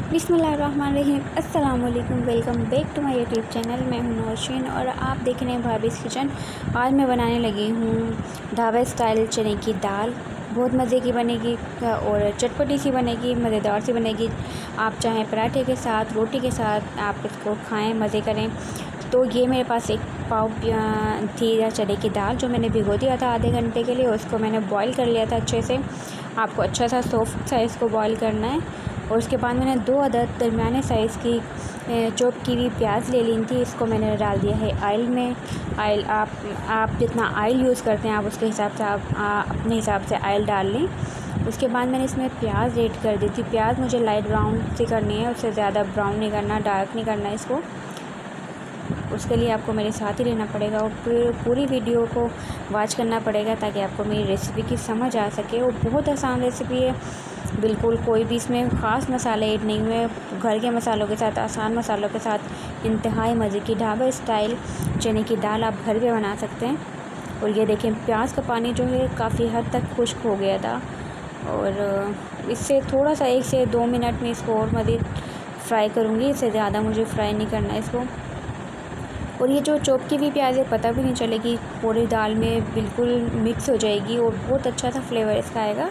बिस्मिल्लाहिर्रहमानिर्रहीम। अस्सलाम वालेकुम। Welcome back to my YouTube channel. मैं हूं नौशीन और आप देख रहे हैं भाभीज़ किचन। आज मैं बनाने लगी हूं ढाबा स्टाइल चने की दाल। बहुत मज़े की बनेगी और चटपटी सी बनेगी, मज़ेदार सी बनेगी। आप चाहें पराठे के साथ, रोटी के साथ आप इसको खाएँ, मज़े करें। तो ये मेरे पास एक पाव थी चने की दाल जो मैंने भिगो दिया था आधे घंटे के लिए। उसको मैंने बॉईल कर लिया था अच्छे से। आपको अच्छा सा सॉफ्ट साइज़ को बॉईल करना है। और उसके बाद मैंने 2 अदद दरमियाने साइज़ की चॉप की हुई प्याज ले ली थी। इसको मैंने डाल दिया है ऑयल में। ऑयल आप जितना ऑयल यूज़ करते हैं आप उसके हिसाब से आप अपने हिसाब से ऑयल डाल लें। उसके बाद मैंने इसमें प्याज ऐड कर दी थी। प्याज मुझे लाइट ब्राउन सी करनी है, उससे ज़्यादा ब्राउन नहीं करना, डार्क नहीं करना इसको। उसके लिए आपको मेरे साथ ही रहना पड़ेगा और पूरी वीडियो को वॉच करना पड़ेगा ताकि आपको मेरी रेसिपी की समझ आ सके। और बहुत आसान रेसिपी है, बिल्कुल कोई भी इसमें ख़ास मसाले ऐड नहीं हुए। घर के मसालों के साथ, आसान मसालों के साथ इंतहाई मज़े की ढाबा स्टाइल चने की दाल आप घर पे बना सकते हैं। और ये देखें, प्याज का पानी जो है काफ़ी हद तक खुश्क हो गया था। और इससे थोड़ा सा 1 से 2 मिनट में इसको और मज़ीद फ्राई करूँगी, इससे ज़्यादा मुझे फ्राई नहीं करना है इसको। और ये जो चॉप की हुई प्याज़ है पता भी नहीं चलेगी, पूरी दाल में बिल्कुल मिक्स हो जाएगी और बहुत अच्छा सा फ्लेवर इसका आएगा।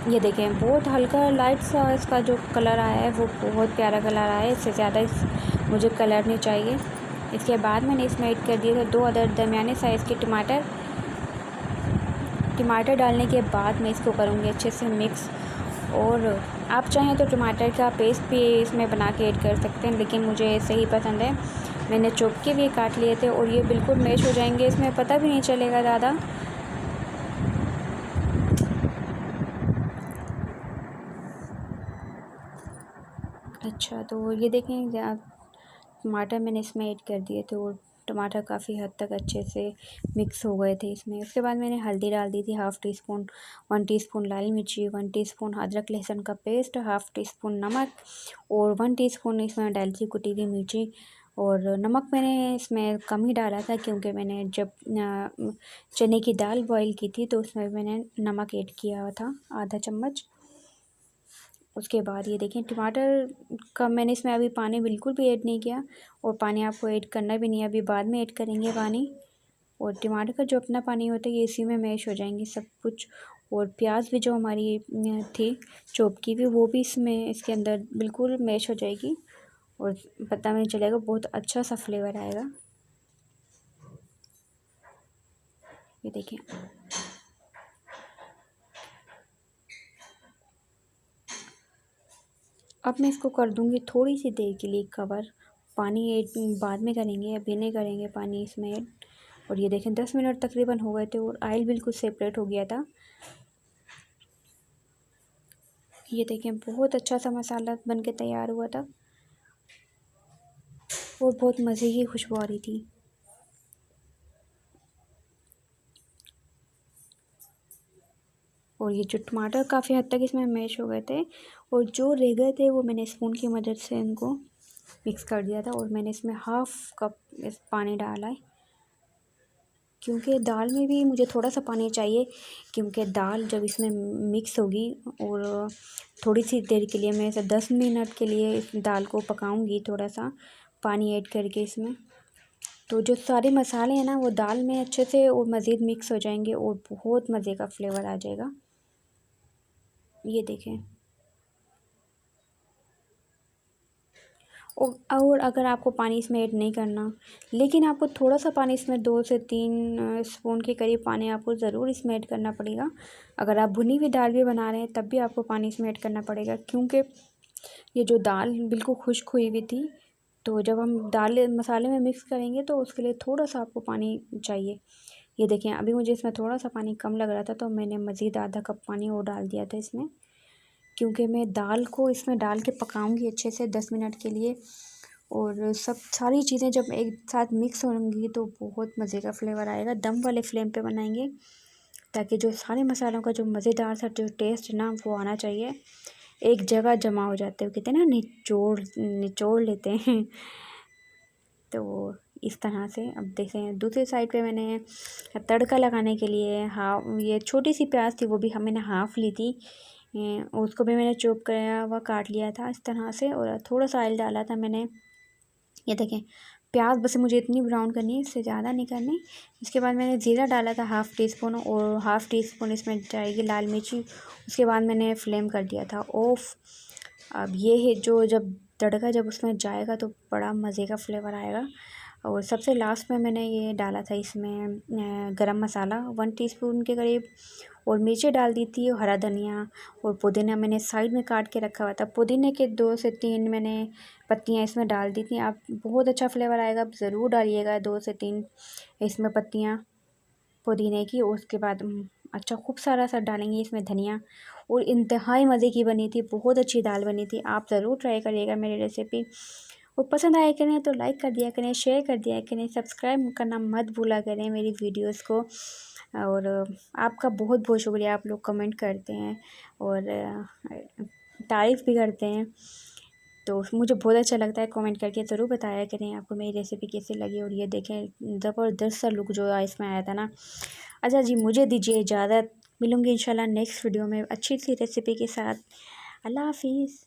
ये देखें, बहुत हल्का लाइट सा इसका जो कलर आया है वो बहुत प्यारा कलर आया है। इससे ज़्यादा मुझे कलर नहीं चाहिए। इसके बाद मैंने इसमें ऐड कर दिए थे 2 अदद दरमियाने साइज़ के टमाटर डालने के बाद मैं इसको करूँगी अच्छे से मिक्स। और आप चाहें तो टमाटर का पेस्ट भी इसमें बना के ऐड कर सकते हैं, लेकिन मुझे ऐसे ही पसंद है। मैंने चॉप के भी काट लिए थे और ये बिल्कुल मैश हो जाएंगे, इसमें पता भी नहीं चलेगा ज़्यादा। अच्छा, तो ये देखें टमाटर मैंने इसमें ऐड कर दिए थे और टमाटर काफ़ी हद तक अच्छे से मिक्स हो गए थे इसमें। उसके बाद मैंने हल्दी डाल दी थी हाफ़ टी स्पून, 1 टीस्पून लाल मिर्ची, 1 टीस्पून अदरक लहसुन का पेस्ट, हाफ़ टी स्पून नमक और 1 टीस्पून इसमें डाली थी कुटी हुई मिर्ची। और नमक मैंने इसमें कम ही डाला था क्योंकि मैंने जब चने की दाल बॉईल की थी तो उसमें मैंने नमक ऐड किया था आधा चम्मच। उसके बाद ये देखें, टमाटर का मैंने इसमें अभी पानी बिल्कुल भी ऐड नहीं किया और पानी आपको ऐड करना भी नहीं है, अभी बाद में ऐड करेंगे पानी। और टमाटर का जो अपना पानी होता है ये इसी में मैश हो जाएंगे सब कुछ। और प्याज भी जो हमारी थी चॉप की भी, वो भी इसमें इसके अंदर बिल्कुल मैश हो जाएगी और पता नहीं चलेगा, बहुत अच्छा सा फ्लेवर आएगा। ये देखें, अब मैं इसको कर दूँगी थोड़ी सी देर के लिए कवर। पानी ऐड बाद में करेंगे, अभी नहीं करेंगे पानी इसमें ऐड। और ये देखें, 10 मिनट तकरीबन हो गए थे और ऑयल बिल्कुल सेपरेट हो गया था। ये देखें, बहुत अच्छा सा मसाला बन के तैयार हुआ था और बहुत मज़े की खुशबू आ रही थी। और ये जो टमाटर काफ़ी हद तक इसमें मैश हो गए थे और जो रह गए थे वो मैंने स्पून की मदद से इनको मिक्स कर दिया था। और मैंने इसमें हाफ़ कप इस पानी डाला है क्योंकि दाल में भी मुझे थोड़ा सा पानी चाहिए, क्योंकि दाल जब इसमें मिक्स होगी और थोड़ी सी देर के लिए मैं इसे 10 मिनट के लिए इस दाल को पकाऊंगी थोड़ा सा पानी ऐड करके इसमें। तो जो सारे मसाले हैं ना वो दाल में अच्छे से और मज़ीद मिक्स हो जाएंगे और बहुत मज़े का फ्लेवर आ जाएगा। ये देखें, और अगर आपको पानी इसमें ऐड नहीं करना, लेकिन आपको थोड़ा सा पानी इसमें 2 से 3 स्पून के करीब पानी आपको ज़रूर इसमें ऐड करना पड़ेगा। अगर आप भुनी हुई दाल भी बना रहे हैं तब भी आपको पानी इसमें ऐड करना पड़ेगा, क्योंकि ये जो दाल बिल्कुल खुश्क हुई हुई थी। तो जब हम दाल मसाले में मिक्स करेंगे तो उसके लिए थोड़ा सा आपको पानी चाहिए। ये देखें, अभी मुझे इसमें थोड़ा सा पानी कम लग रहा था तो मैंने मज़ीद आधा कप पानी और डाल दिया था इसमें, क्योंकि मैं दाल को इसमें डाल के पकाऊंगी अच्छे से 10 मिनट के लिए। और सब सारी चीज़ें जब एक साथ मिक्स होंगी तो बहुत मज़े का फ्लेवर आएगा। दम वाले फ्लेम पे बनाएंगे ताकि जो सारे मसालों का जो मज़ेदार सा जो टेस्ट है ना वो आना चाहिए। एक जगह जमा हो जाते हैं, कहते हैं ना, निचोड़ निचोड़ लेते हैं। तो इस तरह से अब देखें, दूसरी साइड पे मैंने तड़का लगाने के लिए ये छोटी सी प्याज थी वो भी मैंने हाफ़ ली थी। उसको भी मैंने चॉप कराया हुआ काट लिया था इस तरह से, और थोड़ा सा ऑयल डाला था मैंने। ये देखें, प्याज बस मुझे इतनी ब्राउन करनी है, इससे ज़्यादा नहीं करनी। इसके बाद मैंने ज़ीरा डाला था 1/2 टीस्पून, और 1/2 टीस्पून इसमें जाएगी लाल मिर्ची। उसके बाद मैंने फ्लेम कर दिया था ऑफ। अब ये है जो जब तड़का जब उसमें जाएगा तो बड़ा मज़े का फ्लेवर आएगा। और सबसे लास्ट में मैंने ये डाला था इसमें गरम मसाला 1 टीस्पून के करीब, और मिर्ची डाल दी थी, और हरा धनिया और पुदीना मैंने साइड में काट के रखा हुआ था। पुदीने के 2 से 3 मैंने पत्तियां इसमें डाल दी थी। आप बहुत अच्छा फ्लेवर आएगा, आप ज़रूर डालिएगा 2 से 3 इसमें पत्तियां पुदीने की। और उसके बाद अच्छा खूब सारा सा डालेंगे इसमें धनिया, और इंतहाई मज़े की बनी थी, बहुत अच्छी दाल बनी थी। आप ज़रूर ट्राई करिएगा मेरी रेसिपी, और पसंद आया करें तो लाइक कर दिया करें, शेयर कर दिया करें, सब्सक्राइब करना मत भूला करें मेरी वीडियोस को। और आपका बहुत बहुत शुक्रिया, आप लोग कमेंट करते हैं और तारीफ़ भी करते हैं, तो मुझे बहुत अच्छा लगता है। कमेंट करके ज़रूर बताया करें आपको मेरी रेसिपी कैसी लगी। और ये देखें ज़बरदस्त सा लुक जो इसमें आया था ना। अच्छा जी, मुझे दीजिए इजाज़त, मिलूँगी इंशाल्लाह नेक्स्ट वीडियो में अच्छी सी रेसिपी के साथ। अल्लाह हाफिज़।